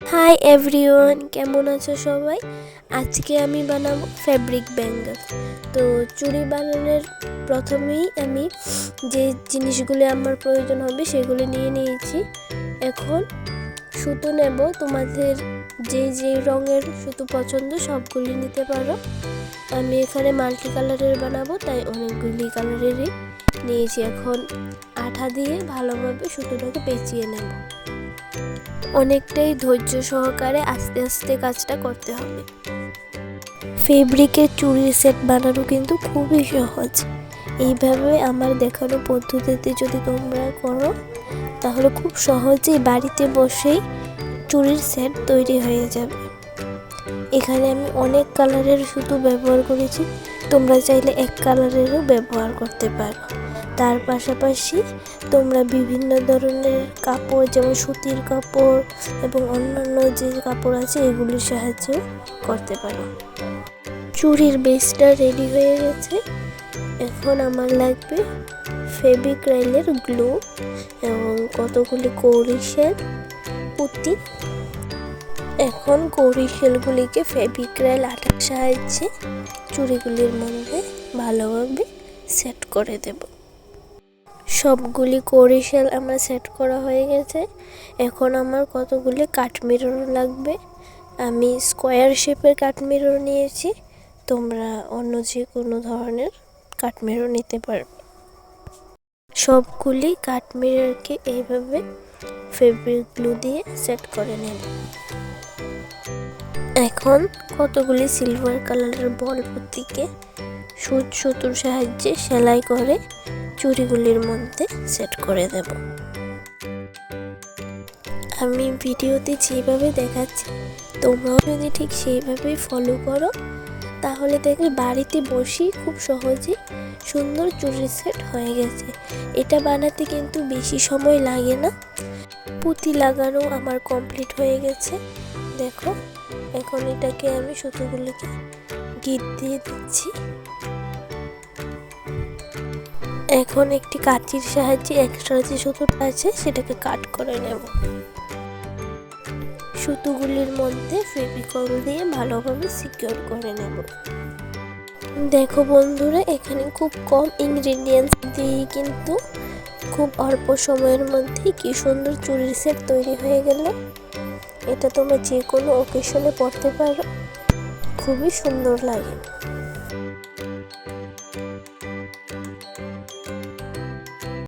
Hi everyone, কেমন আছো সবাই? আজকে আমি বানাবো ফ্যাব্রিক ব্যাঙ্গল। তো চুড়ি বানানোর প্রথমেই আমি যে জিনিসগুলো আমার প্রয়োজন হবে সেগুলো নিয়ে নিয়েছি। এখন সুতো নেব, তোমাদের যে যে রঙের সুতো পছন্দ সবগুলি নিতে পারো। আমি এখানে মাল্টি কালারের বানাবো, তাই অনেকগুলি কালারেরই নিয়েছি। এখন আঠা দিয়ে ভালোভাবে সুতোটাকে পেঁচিয়ে নেব। অনেকটাই ধৈর্য সহকারে আস্তে আস্তে কাজটা করতে হবে। ফেব্রিকের চুড়ির সেট বানানো কিন্তু খুবই সহজ। এইভাবে আমার দেখানো পদ্ধতিতে যদি তোমরা করো তাহলে খুব সহজেই বাড়িতে বসেই চুড়ির সেট তৈরি হয়ে যাবে। এখানে আমি অনেক কালারের সুতো ব্যবহার করেছি, তোমরা চাইলে এক কালারেরও ব্যবহার করতে পারো। তার পাশাপাশি তোমরা বিভিন্ন ধরনের কাপড়, যেমন সুতির কাপড় এবং অন্যান্য যে কাপড় আছে এগুলির সাহায্যেও করতে পারো। চুড়ির বেসটা রেডি হয়ে গেছে। এখন আমার লাগবে ফেবিক্রাইলের গ্লু এবং কতগুলি কৌড়ি শেল, পুঁতি। এখন কৌড়ি শেলগুলিকে ফেবিক্রাইল আঠার সাহায্যে চুড়িগুলির মধ্যে ভালোভাবে সেট করে দেব। সবগুলি কৌড়ি শেল আমার সেট করা হয়ে গেছে। এখন আমার কতগুলি কাঠমিরর লাগবে। আমি স্কোয়ার শেপের কাঠমিরর নিয়েছি, তোমরা অন্য যে কোনো ধরনের কাঠমিরর নিতে পারবে। সবগুলি কাঠমিররকে এইভাবে ফেব্রিক গ্লু দিয়ে সেট করে নেব। এখন কতগুলি সিলভার কালারের বল পুঁতিকে সুচ সুতোর সাহায্যে সেলাই করে চুড়িগুলির মধ্যে সেট করে দেব। আমি ভিডিওতে যেভাবে দেখাচ্ছি তোমরাও যদি ঠিক সেইভাবেই ফলো করো তাহলে দেখবে বাড়িতে বসেই খুব সহজেই সুন্দর চুড়ির সেট হয়ে গেছে। এটা বানাতে কিন্তু বেশি সময় লাগে না। পুঁতি লাগানো আমার কমপ্লিট হয়ে গেছে। দেখো, এখন এটাকে আমি সুতোগুলিকে গিট দিয়ে দিচ্ছি। এখন একটি কাঁচির সাহায্যে এক্সট্রা যে সুতোটা আছে সেটাকে কাট করে নেব। সুতোগুলির মধ্যে ফেভিকল দিয়ে ভালোভাবে সিকিউর করে নেব। দেখো বন্ধুরা, এখানে খুব কম ইনগ্রেডিয়েন্টস দিয়ে কিন্তু খুব অল্প সময়ের মধ্যে কি সুন্দর চুড়ির সেট তৈরি হয়ে গেল। এটা তোমরা যে কোনো অকেশনে পরতে পারো, খুবই সুন্দর লাগে।